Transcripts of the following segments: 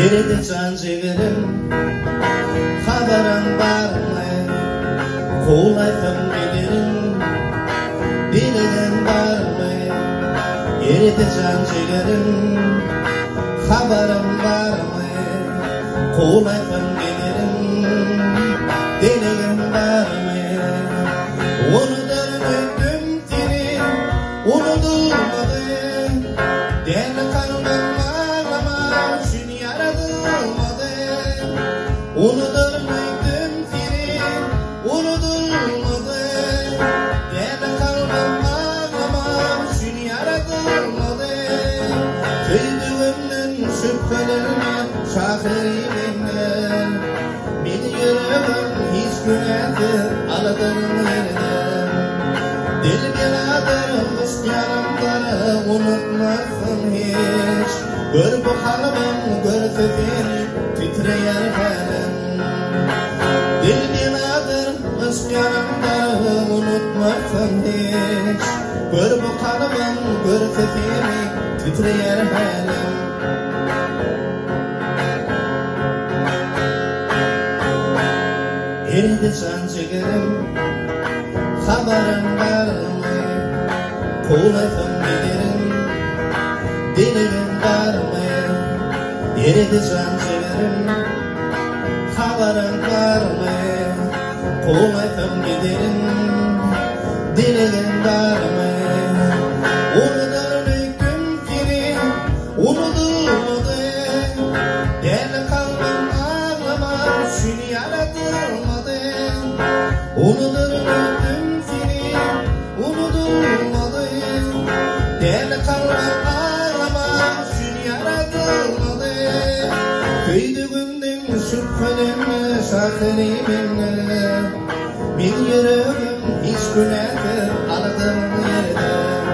Eridi can jigirim, haberim barmy, qo'laydim bilirim, biligim barmy. Eridi can jigirim, haberim barmy, qo'laydim bilirim, biligim barmy. Unutulmadım seni, unutulmadım. Deli kalbim ağlamam, şunu yaratılmadım. Unutulmadım seni, unutulmadım. Deli kalbim ağlamam, şunu yaratılmadım. Tüydüğümden şüphelerime, şahirimden. Beni yüreğim hiç günahdır, aladığım yerden. Dil birader, ışkyanımları unutmasın hiç. Gör bu kalbim, gör sesini, titreyer halim. Dil birader, ışkyanımları unutmasın hiç. Gör bu kalbim, gör sesini, titreyer halim. Eridi can jigirim, haberim barmy, qo'laydim bilirim, biligim barmy. Eridi can jigirim, haberim barmy, qo'laydim bilirim, biligim barmy. Unutulmadım seni, unutulmadım. Deli kalbim ağlamam, şunu yaratılmadım. Unutulmadım seni, unutulmadım. Deli kalbim ağlamam, şunu yaratılmadım. Köydüğümden şüphelenme, şahirimimle. Bir yüreğim hiç günahdır, aladığım yerden.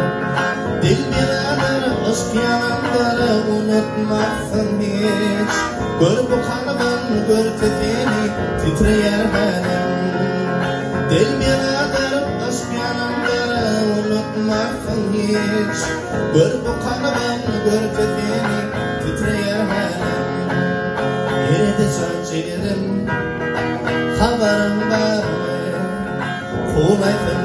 Dil birader, aşk yanımları unutmazsın hiç. Gör bu kalbim, gör sesini, titreyer halim. Dil birader, aşk yanımları unutmazsın hiç. Gör bu kalbim, gör sesini, titreyer halim. Eridi can jigirim, haberim barmy, qo'laydim